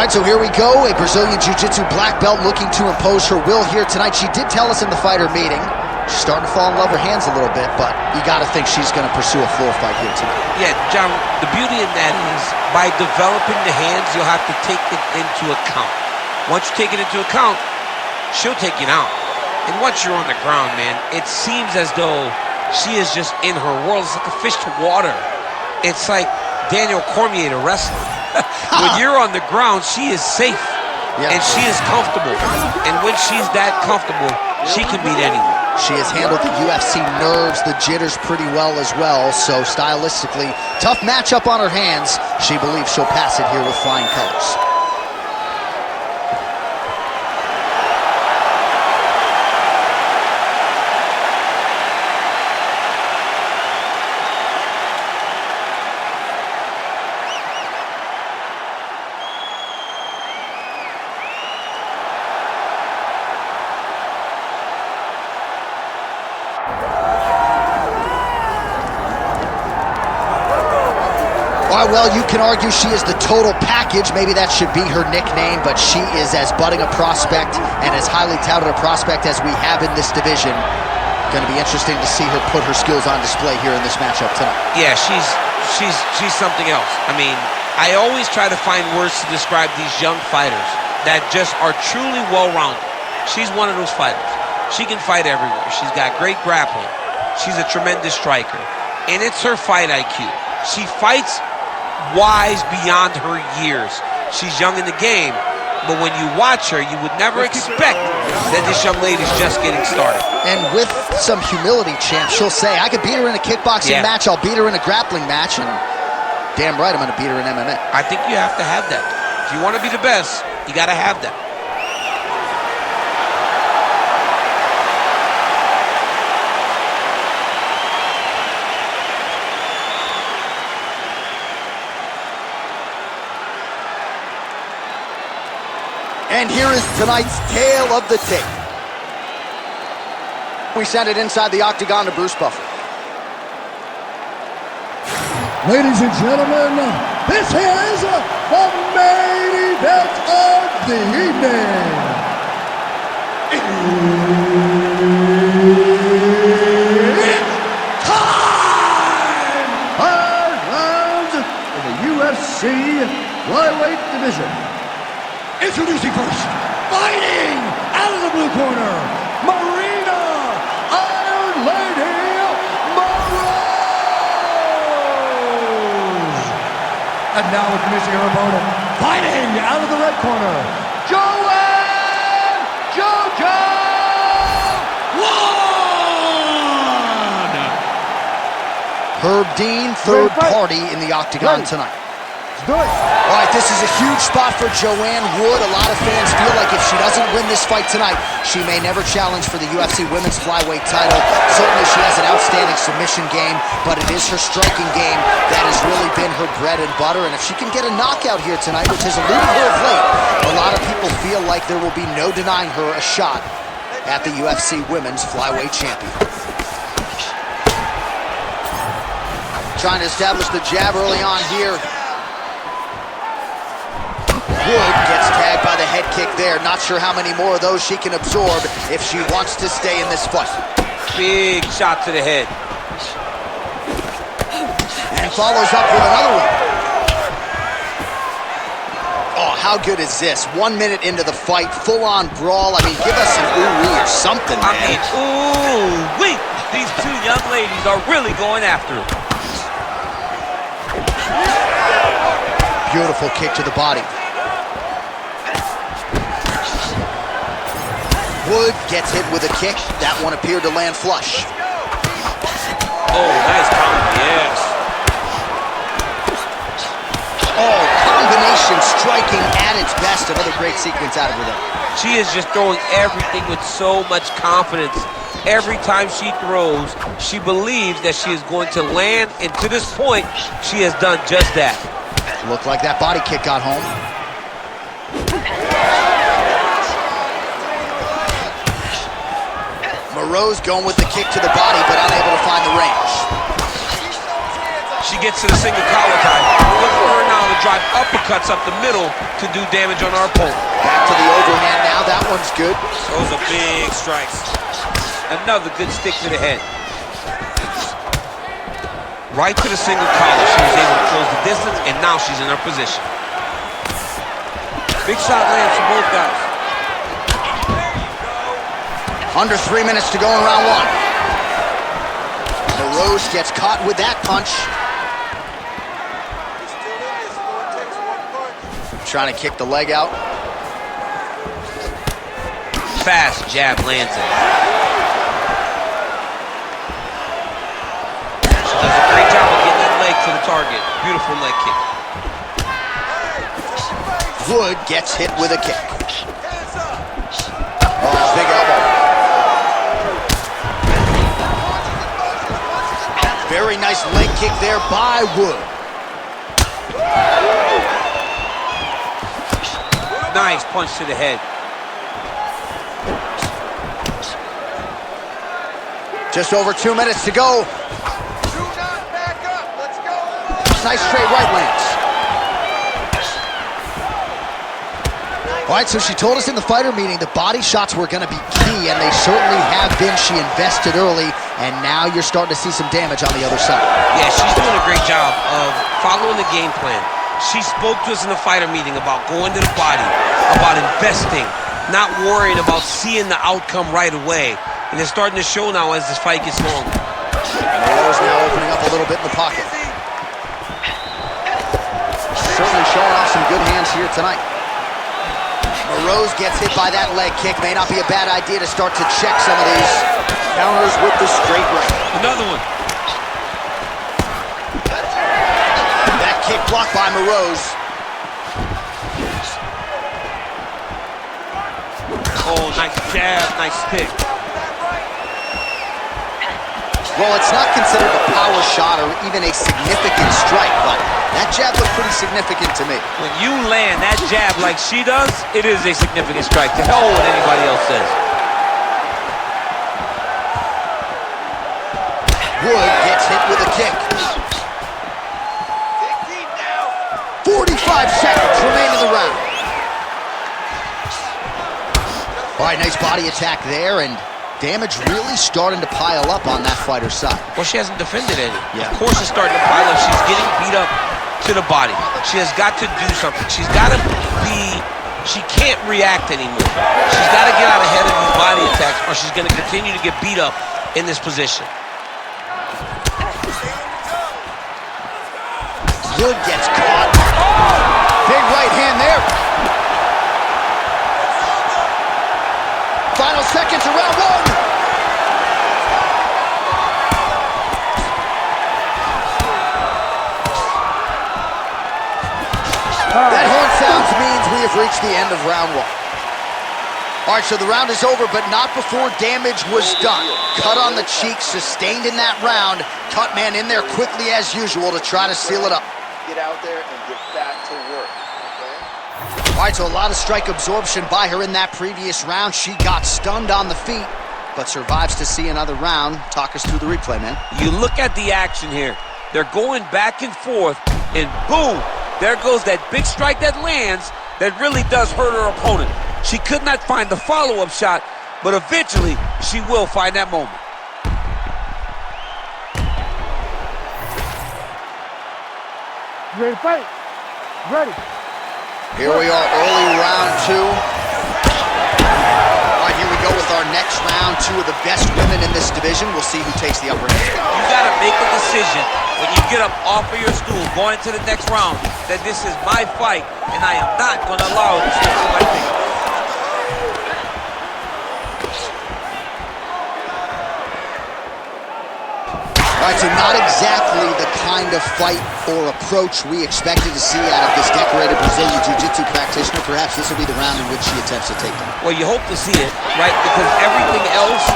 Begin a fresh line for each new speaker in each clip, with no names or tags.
right, so here we go. A Brazilian Jiu-Jitsu black belt looking to impose her will here tonight. She did tell us in the fighter meeting, she's starting to fall in love with her hands a little bit, but you got to think she's going to pursue a floor fight here tonight.
Yeah, John, the beauty in that is by developing the hands, you'll have to take it into account. Once you take it into account, she'll take you down. And once you're on the ground, man, it seems as though she is just in her world. It's like a fish to water. It's like Daniel Cormier to wrestling. When you're on the ground, she is safe, and she is comfortable. And when she's that comfortable, she can beat anyone.
She has handled the UFC nerves, the jitters pretty well as well. So stylistically, tough matchup on her hands. She believes she'll pass it here with flying colors. Well, you can argue she is the total package. Maybe that should be her nickname, but she is as budding a prospect and as highly touted a prospect as we have in this division. Going to be interesting to see her put her skills on display here in this matchup tonight.
Yeah, she's something else. I mean, I always try to find words to describe these young fighters that just are truly well-rounded. She's one of those fighters. She can fight everywhere. She's got great grappling. She's a tremendous striker. And it's her fight IQ. She fights wise beyond her years. She's young in the game, but when you watch her, you would never expect that this young lady's just getting started.
And with some humility, champ, she'll say, I could beat her in a kickboxing match, I'll beat her in a grappling match, and damn right I'm going to beat her in MMA.
I think you have to have that. If you want to be the best, you got to have that.
And here is tonight's tale of the tape. We send it inside the octagon to Bruce Buffer.
Ladies and gentlemen, this is the main event of the evening. It's time! 5 rounds in the UFC flyweight division. Introducing first, fighting out of the blue corner, Maryna, Iron Lady Moroz. And now introducing her opponent, fighting out of the red corner, Joanne,
Herb Dean, third party in the octagon tonight.
Do it.
All right, this is a huge spot for Joanne Wood. A lot of fans feel like if she doesn't win this fight tonight, she may never challenge for the UFC Women's Flyweight title. Certainly she has an outstanding submission game, but it is her striking game that has really been her bread and butter. And if she can get a knockout here tonight, which has eluded her of late, a lot of people feel like there will be no denying her a shot at the UFC Women's Flyweight Champion. Trying to establish the jab early on here. Wood gets tagged by the head kick there. Not sure how many more of those she can absorb if she wants to stay in this fight.
Big shot to the head.
And follows up with another one. Oh, how good is this? 1 minute into the fight, full-on brawl. I mean, give us an ooh-wee or something, man.
I mean, ooh-wee. These two young ladies are really going after it.
Beautiful kick to the body. Wood gets hit with a kick. That one appeared to land flush.
Oh, nice counter, yes.
Oh, combination striking at its best. Another great sequence out of her there.
She is just throwing everything with so much confidence. Every time she throws, she believes that she is going to land, and to this point, she has done just that.
Looked like that body kick got home. Moroz going with the kick to the body, but unable to find the range.
She gets to the single collar tie. Look for her now to drive uppercuts up the middle to do damage on our opponent.
Back to the overhand now. That one's good.
Those are big strikes. Another good stick to the head. Right to the single collar. She was able to close the distance, and now she's in her position. Big shot lands for both guys.
Under 3 minutes to go in round one. Moroz gets caught with that punch. Trying to kick the leg out.
Fast jab lands it. She does a great job of getting that leg to the target. Beautiful leg kick.
Wood gets hit with a kick. Oh, big elbow. Very nice leg kick there by Wood.
Nice punch to the head.
Just over 2 minutes to go.
Do not back up. Let's go.
Nice straight right lands. All right, so she told us in the fighter meeting the body shots were going to be key, and they certainly have been. She invested early, and now you're starting to see some damage on the other side.
Yeah, she's doing a great job of following the game plan. She spoke to us in the fighter meeting about going to the body, about investing, not worrying about seeing the outcome right away. And it's starting to show now as this fight gets longer.
Moroz now opening up a little bit in the pocket. Certainly showing off some good hands here tonight. Moroz gets hit by that leg kick. May not be a bad idea to start to check some of these counters with the straight right.
Another one.
That kick blocked by Moroz.
Oh, nice jab, nice kick.
Well, it's not considered a power shot or even a significant strike, but that jab looked pretty significant to me.
When you land that jab like she does, it is a significant strike. To hell with what anybody else says.
Wood gets hit with a kick. 45 seconds remain in the round. All right, nice body attack there, and damage really starting to pile up on that fighter's side.
Well, she hasn't defended any.
Yeah.
Of course it's starting to pile up. She's getting beat up to the body. She has got to do something. She's got to be, she can't react anymore. She's got to get out ahead of these body attacks, or she's going to continue to get beat up in this position.
Wood gets caught. Big right hand there. Final seconds of round one. That horn sounds means we have reached the end of round one. All right, so the round is over, but not before damage was done. Cut on the cheek, sustained in that round. Cut man in there quickly as usual to try to seal it up.
Get out there and get back to work. Okay?
All right, so a lot of strike absorption by her in that previous round. She got stunned on the feet, but survives to see another round. Talk us through the replay, man.
You look at the action here. They're going back and forth, and boom, there goes that big strike that lands that really does hurt her opponent. She could not find the follow-up shot, but eventually she will find that moment.
Ready to fight? Ready.
Here we are, early round two. All right, here we go with our next round. Two of the best women in this division. We'll see who takes the upper hand.
You gotta make a decision when you get up off of your stool going into the next round that this is my fight and I am not gonna allow it to slip through my fingers.
All right, so not exactly the kind of fight or approach we expected to see out of this decorated Brazilian Jiu-Jitsu practitioner. Perhaps this will be the round in which she attempts to take them.
Well, you hope to see it, right? Because everything else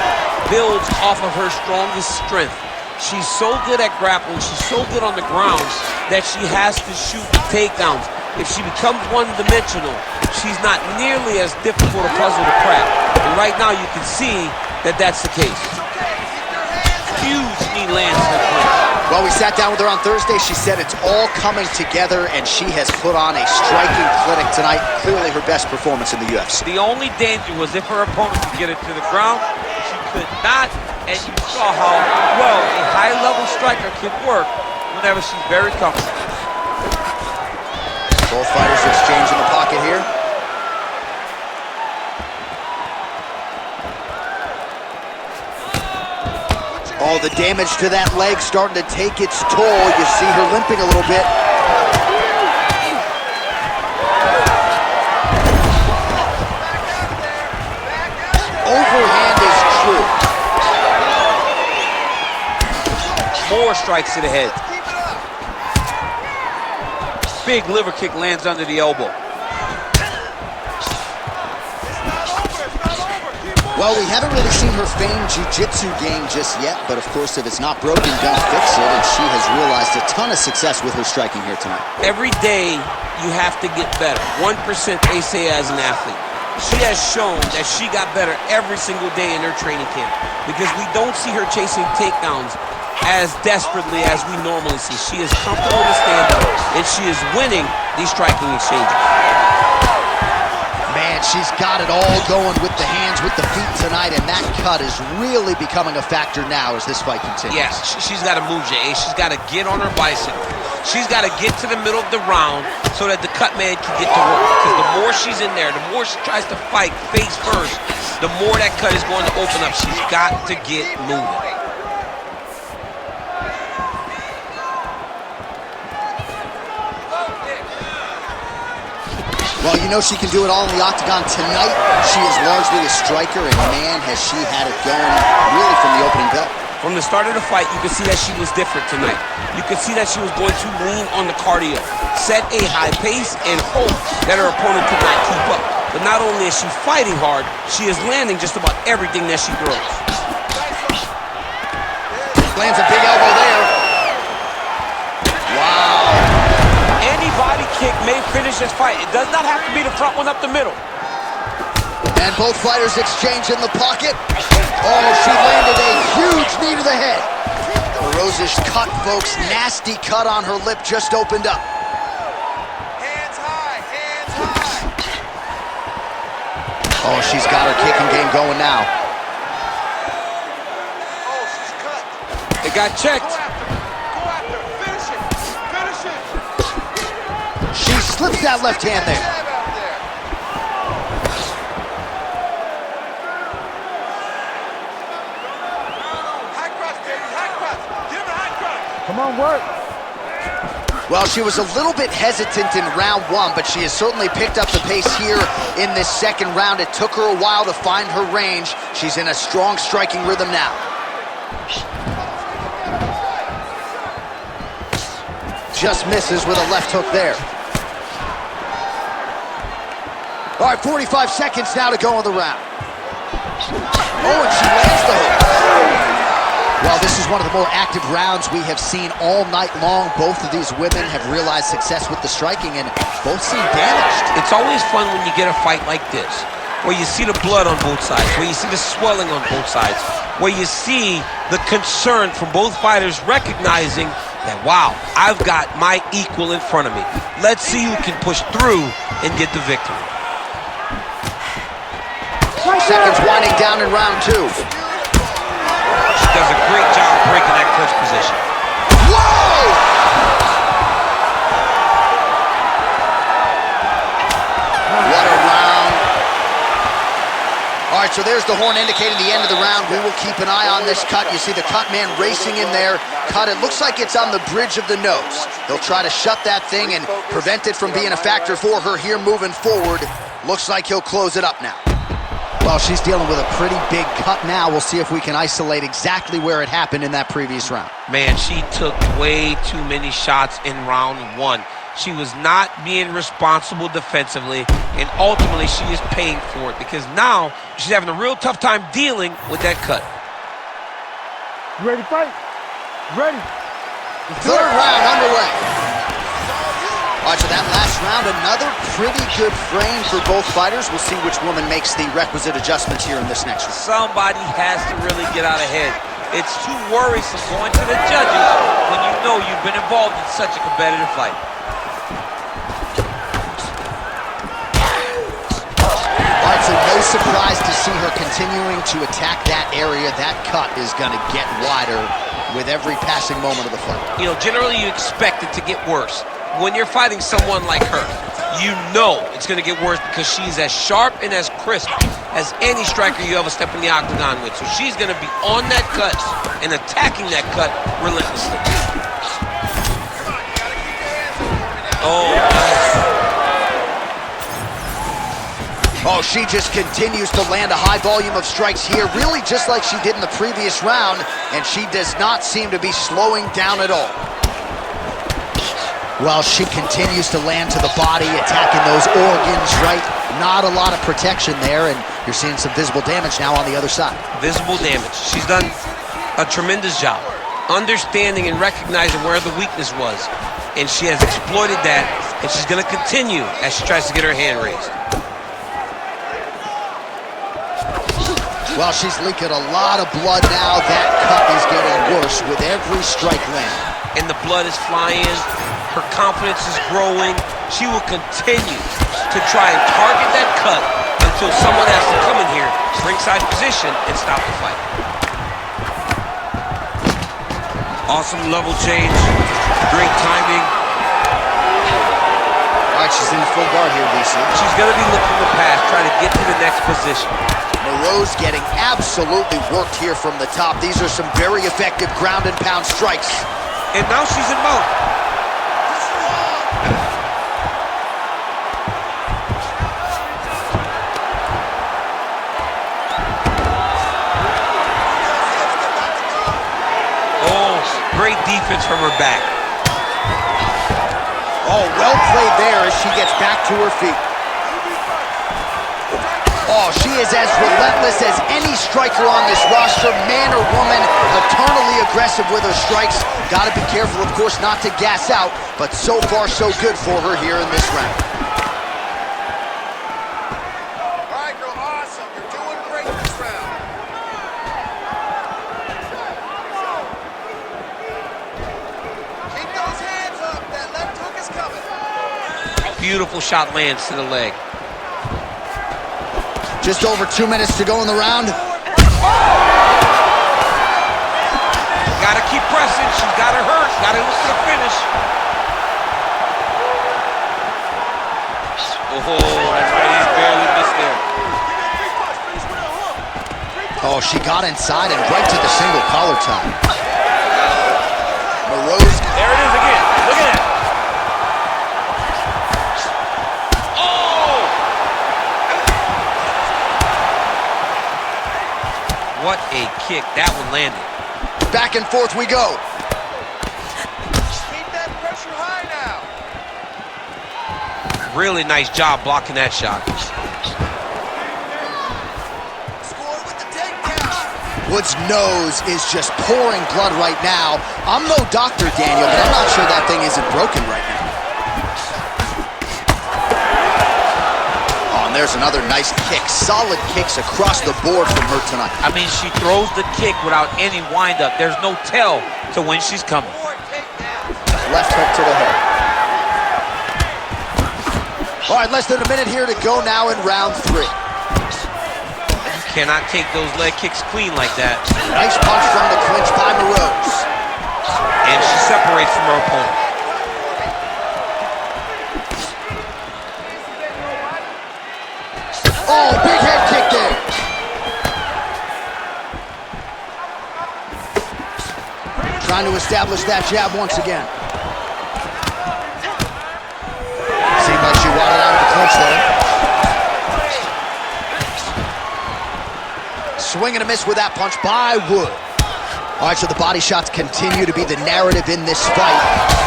builds off of her strongest strength. She's so good at grappling, she's so good on the ground that she has to shoot takedowns. If she becomes one-dimensional, she's not nearly as difficult a puzzle to crack. And right now you can see that that's the case. Huge knee lands the clinch.
Well, we sat down with her on Thursday. She said it's all coming together, and she has put on a striking clinic tonight. Clearly her best performance in the UFC.
The only danger was if her opponent could get it to the ground. She could not, and you saw how well a high-level striker can work whenever she's very comfortable.
Both fighters exchange in the pocket here. Oh, the damage to that leg starting to take its toll. You see her limping a little bit. Overhand is true.
More strikes to the head. Big liver kick lands under the elbow.
Well, we haven't really seen her famed jiu-jitsu game just yet, but of course, if it's not broken, don't fix it, and she has realized a ton of success with her striking here tonight.
Every day, you have to get better. 1% they say as an athlete. She has shown that she got better every single day in her training camp because we don't see her chasing takedowns as desperately as we normally see. She is comfortable to stand up, and she is winning these striking exchanges.
Man, she's got it all going with the hands, with the feet tonight, and that cut is really becoming a factor now as this fight continues.
Yes, she's got to move, Jay. She's got to get on her bicycle. She's got to get to the middle of the round so that the cut man can get to work. Because the more she's in there, the more she tries to fight face first, the more that cut is going to open up. She's got to get moving.
Well, you know she can do it all in the octagon tonight. She is largely a striker, and man, has she had it going really from the opening bell.
From the start of the fight, you could see that she was different tonight. You could see that she was going to lean on the cardio, set a high pace, and hope that her opponent could not keep up. But not only is she fighting hard, she is landing just about everything that she throws.
Lands a big elbow there. Wow.
Any body kick may finish this fight. It does not have to be the front one up the middle.
And both fighters exchange in the pocket. Oh, she landed a huge knee to the head. Moroz's cut, folks. Nasty cut on her lip just opened up.
Hands high, hands high.
Oh, she's got her kicking game going now.
Oh, she's cut.
It got checked.
Go after, finish it, finish it.
She slips that left hand there.
Jab out there. High cross, baby, high cross. Give him a high cross.
Come on, work.
Well, she was a little bit hesitant in round one, but she has certainly picked up the pace here in this second round. It took her a while to find her range. She's in a strong striking rhythm now. Just misses with a left hook there. All right, 45 seconds now to go in the round. Oh, and she lands the hook. Well, this is one of the more active rounds we have seen all night long. Both of these women have realized success with the striking, and both seem damaged.
It's always fun when you get a fight like this, where you see the blood on both sides, where you see the swelling on both sides, where you see the concern from both fighters recognizing that, wow, I've got my equal in front of me. Let's see who can push through and get the victory.
Seconds winding down in round two.
She does a great job breaking that clinch position.
Whoa! What a round. All right, so there's the horn indicating the end of the round. We will keep an eye on this cut. You see the cut man racing in there. Cut, it looks like it's on the bridge of the nose. He'll try to shut that thing and prevent it from being a factor for her here moving forward. Looks like he'll close it up now. Well, she's dealing with a pretty big cut now. We'll see if we can isolate exactly where it happened in that previous round.
Man, she took way too many shots in round one. She was not being responsible defensively, and ultimately she is paying for it because now she's having a real tough time dealing with that cut.
You ready to fight? Ready.
Third round underway. All right, so that last round, another pretty good frame for both fighters. We'll see which woman makes the requisite adjustments here in this next round.
Somebody has to really get out ahead. It's too worrisome going to the judges when you know you've been involved in such a competitive fight.
All right, so no surprise to see her continuing to attack that area. That cut is going to get wider with every passing moment of the fight.
You know, generally you expect it to get worse. When you're fighting someone like her, you know it's going to get worse because she's as sharp and as crisp as any striker you ever step in the octagon with. So she's going to be on that cut and attacking that cut relentlessly. Oh, nice.
Oh, she just continues to land a high volume of strikes here, really just like she did in the previous round, and she does not seem to be slowing down at all. Well, she continues to land to the body, attacking those organs, right? Not a lot of protection there, and you're seeing some visible damage now on the other side.
Visible damage. She's done a tremendous job understanding and recognizing where the weakness was, and she has exploited that, and she's going to continue as she tries to get her hand raised.
Well, she's leaking a lot of blood now. That cut is getting worse with every strike land.
And the blood is flying. Her confidence is growing. She will continue to try and target that cut until someone has to come in here, ringside position, and stop the fight. Awesome level change. Great timing.
All right, she's in full guard here, DC.
She's going to be looking to pass, try to get to the next position.
Moroz getting absolutely worked here from the top. These are some very effective ground and pound strikes.
And now she's in mode. Oh, great defense from her back.
Oh, well played there as she gets back to her feet. Oh, she is as relentless as any striker on this roster, man or woman, eternally aggressive with her strikes. Got to be careful, of course, not to gas out, but so far so good for her here in this round.
All right, girl, awesome. You're doing great this round. Keep those hands up. That left hook is coming.
Beautiful shot lands to the leg.
Just over 2 minutes to go in the round.
Gotta keep pressing. She's got her hurt. Gotta look for the finish. Oh, that's right. He's barely missed there.
Oh, she got inside and right to the single collar tie. Moroz.
There it is again. Look at that. What a kick. That one landed.
Back and forth we go.
Keep that pressure high now.
Really nice job blocking that shot.
Score with the takedown.
Wood's nose is just pouring blood right now. I'm no doctor, Daniel, but I'm not sure that thing isn't broken right now. There's another nice kick. Solid kicks across the board from her tonight.
I mean, she throws the kick without any wind-up. There's no tell to when she's coming.
Left hook to the head. All right, less than a minute here to go now in round 3.
You cannot take those leg kicks clean like that.
Nice punch from the clinch by Moroz.
And she separates from her opponent.
Oh, big head kick there. Trying to establish that jab once again. Seemed like she wanted out of the clinch there. Swing and a miss with that punch by Wood. All right, so the body shots continue to be the narrative in this fight,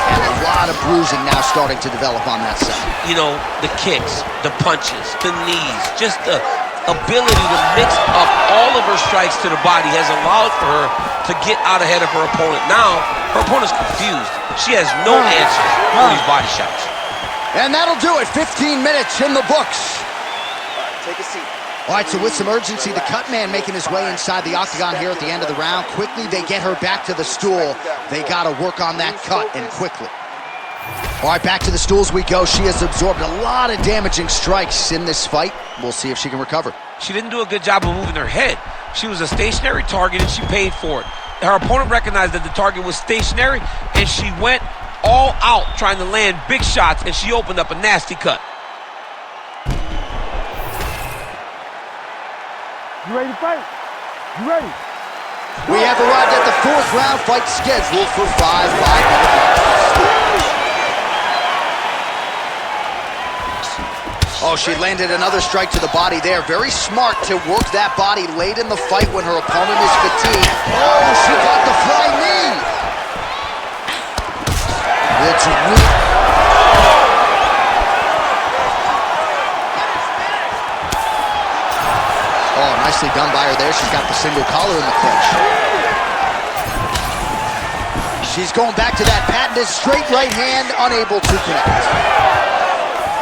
and a lot of bruising now starting to develop on that side.
You know, the kicks, the punches, the knees, just the ability to mix up all of her strikes to the body has allowed for her to get out ahead of her opponent. Now, her opponent's confused. She has no answers for these body shots.
And that'll do it. 15 minutes in the books.
All right, take a seat.
All right, so with some urgency, the cut man making his way inside the octagon here at the end of the round. Quickly, they get her back to the stool. They got to work on that cut, and quickly. All right, back to the stools we go. She has absorbed a lot of damaging strikes in this fight. We'll see if she can recover.
She didn't do a good job of moving her head. She was a stationary target, and she paid for it. Her opponent recognized that the target was stationary, and she went all out trying to land big shots, and she opened up a nasty cut.
You ready to fight? You ready?
We have arrived at the 4th round fight scheduled for 5 5-minute rounds. Oh, she landed another strike to the body there. Very smart to work that body late in the fight when her opponent is fatigued. Oh, she got the flying knee. It's weak. Oh, nicely done by her there. She's got the single collar in the clinch. She's going back to that patented straight right hand, unable to connect.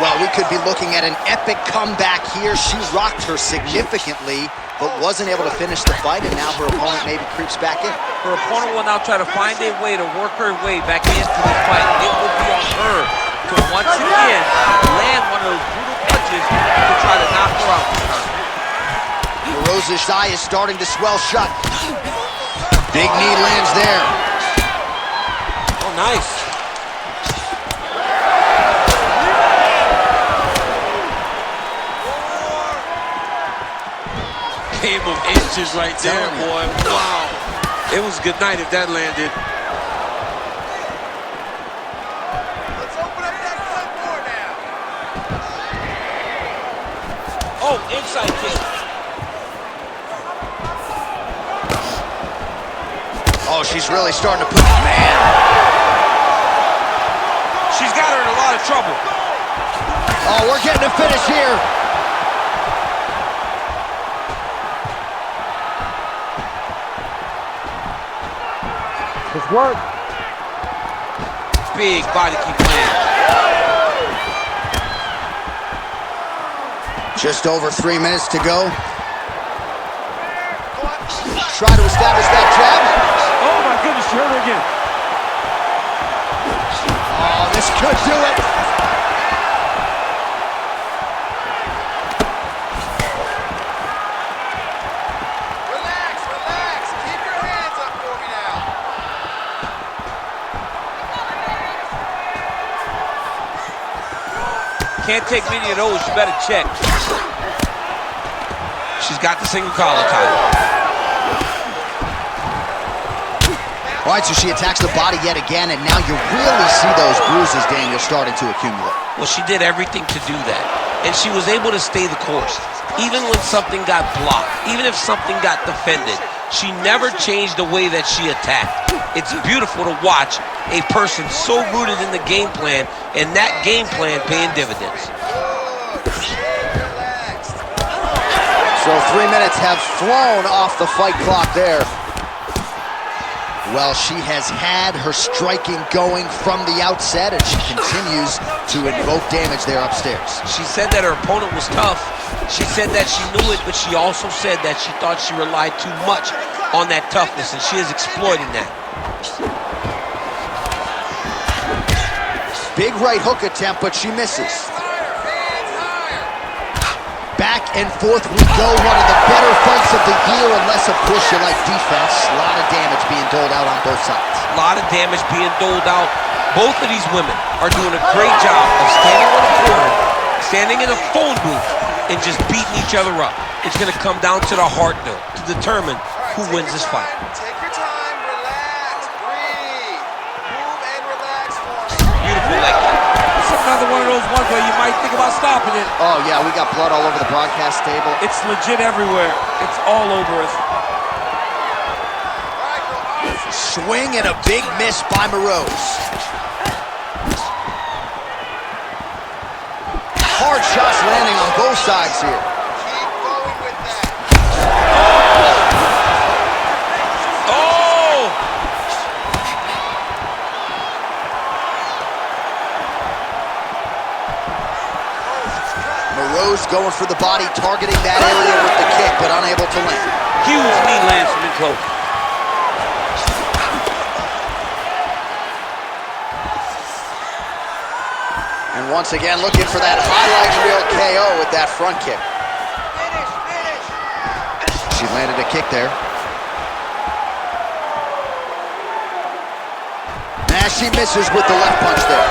Well, we could be looking at an epic comeback here. She rocked her significantly, but wasn't able to finish the fight, and now her opponent maybe creeps back in.
Her opponent will now try to find a way to work her way back into this fight. It will be on her to once again land one of those brutal punches to try to knock her out this time.
Moroz's eye is starting to swell shut. Big knee lands there.
Oh, nice. Game of inches right there, boy. Wow. It was a good night if that landed.
Let's open up that front door now.
Oh, inside kick.
Oh, she's really starting to put, man.
She's got her in a lot of trouble.
Oh, we're getting a finish here.
It's work.
Big body keep playing.
Just over 3 minutes to go. Try to establish that jab.
Oh my goodness, she hurt her again.
Oh, this could do it.
Relax, relax. Keep your hands up for me now.
Can't take many of those. You better check. She's got the single collar tied.
All right, so she attacks the body yet again, and now you really see those bruises, Daniel, starting to accumulate.
Well, she did everything to do that, and she was able to stay the course. Even when something got blocked, even if something got defended, she never changed the way that she attacked. It's beautiful to watch a person so rooted in the game plan, and that game plan paying dividends.
So 3 minutes have flown off the fight clock there. Well, she has had her striking going from the outset, and she continues to invoke damage there upstairs.
She said that her opponent was tough. She said that she knew it, but she also said that she thought she relied too much on that toughness, and she is exploiting that.
Big right hook attempt, but she misses. Back and forth we go. One of the better fights of the year, unless, of course, you like defense. A lot of damage being doled out on both sides.
A lot of damage being doled out. Both of these women are doing a great job of standing on the corner, standing in a phone booth, and just beating each other up. It's going to come down to the heart, though, to determine who wins this fight.
Take your time, relax, breathe. Move and relax for me.
Beautiful leg kick.
It's another one of those ones where you might think about stopping it.
Oh, yeah, we got blood all over the broadcast table.
It's legit everywhere. It's all over us.
Swing and a big miss by Moroz. Hard shots landing on both sides here.
Keep going with that.
Oh!
Moroz Moroz going for the body, targeting that area with the kick, but unable to land.
Huge knee lands from in close.
And once again, looking for that highlight reel KO with that front kick. She landed a kick there. Now she misses with the left punch there.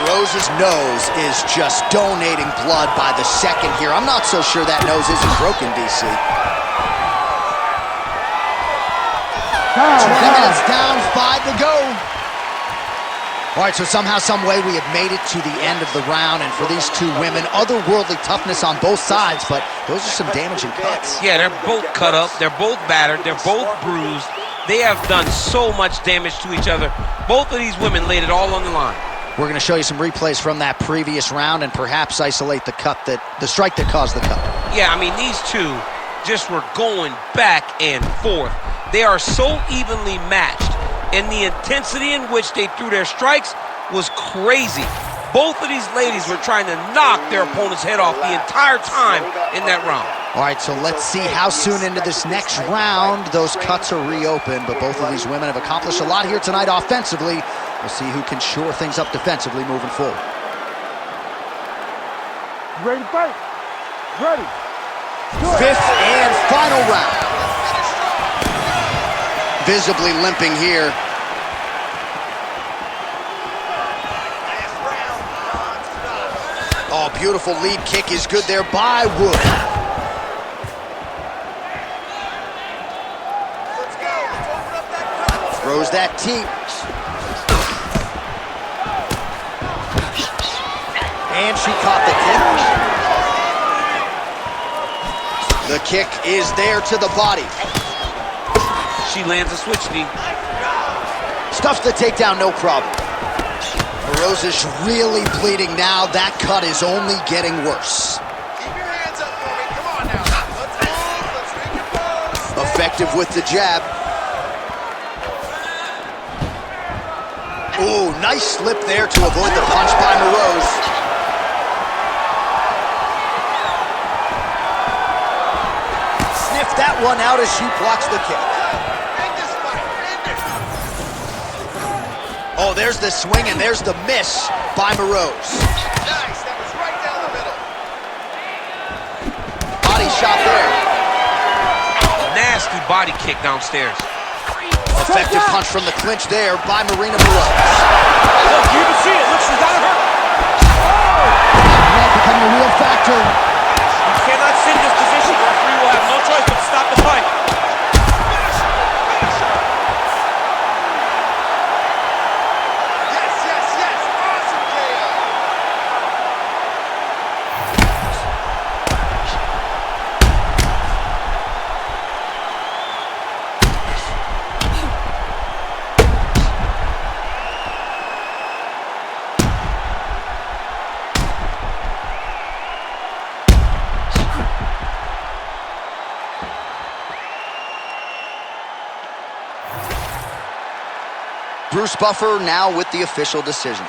Moroz's nose is just donating blood by the second here. I'm not so sure that nose isn't broken, DC. 20 minutes down, 5 to go. All right, so somehow, some way, we have made it to the end of the round, and for these two women, otherworldly toughness on both sides, but those are some damaging cuts.
Yeah, they're both cut up, they're both battered, they're both bruised. They have done so much damage to each other. Both of these women laid it all on the line.
We're going to show you some replays from that previous round and perhaps isolate the strike that caused the cut.
Yeah, I mean, these two just were going back and forth. They are so evenly matched, and the intensity in which they threw their strikes was crazy. Both of these ladies were trying to knock their opponent's head off the entire time in that round.
All right, so let's see how soon into this next round those cuts are reopened, but both of these women have accomplished a lot here tonight offensively. We'll see who can shore things up defensively moving forward.
Ready to fight? Ready.
Fifth and final round. Visibly limping here. Oh, beautiful lead kick is good there by Wood. Throws that teep. And she caught the kick. The kick is there to the body.
She lands a switch knee.
Stuffs the takedown, no problem. Moroz is really bleeding now. That cut is only getting worse.
Keep your hands up for me. Come on now. Let's move. Let's make your pose.
Effective with the jab. Ooh, nice slip there to avoid the punch by Moroz. Sniff that one out as she blocks the kick. Oh, there's the swing and there's the miss by Moroz.
Nice. That was right down the middle.
Body shot there.
Nasty body kick downstairs.
Effective punch from the clinch there by Maryna Moroz.
Look, you can see it. Look, she's got it hurt.
Now becoming a real factor.
You cannot sit in this position. The referee will have no choice but to stop the fight.
Yes, yes, yes. Awesome KO.
Bruce Buffer now with the official decision.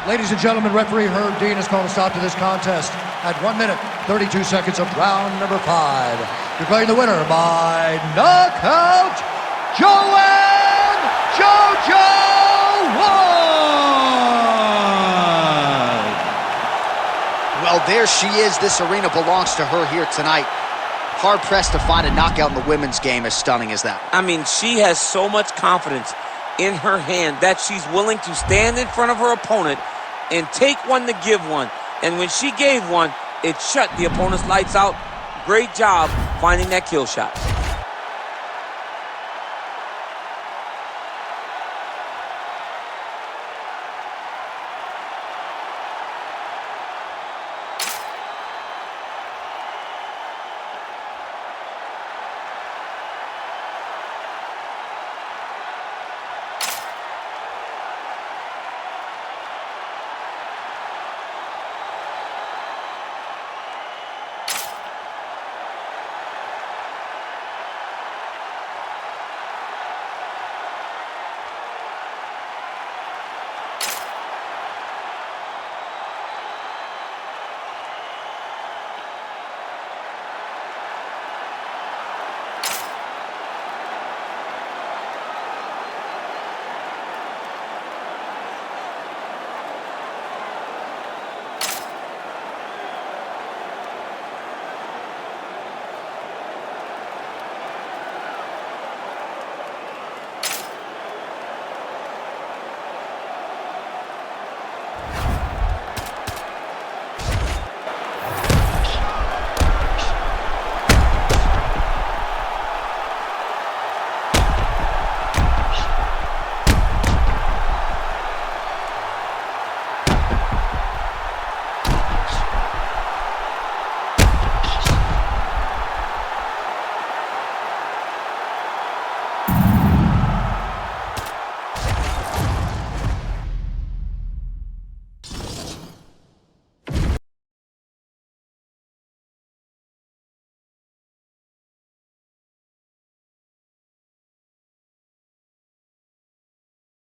Ladies and gentlemen, referee Herb Dean has called a stop to this contest at 1 minute, 32 seconds of round number 5. Declaring the winner by knockout, Joanne JoJo White.
Well, there she is. This arena belongs to her here tonight. Hard-pressed to find a knockout in the women's game as stunning as that.
I mean, she has so much confidence in her hand that she's willing to stand in front of her opponent and take one to give one. And when she gave one, it shut the opponent's lights out. Great job finding that kill shot.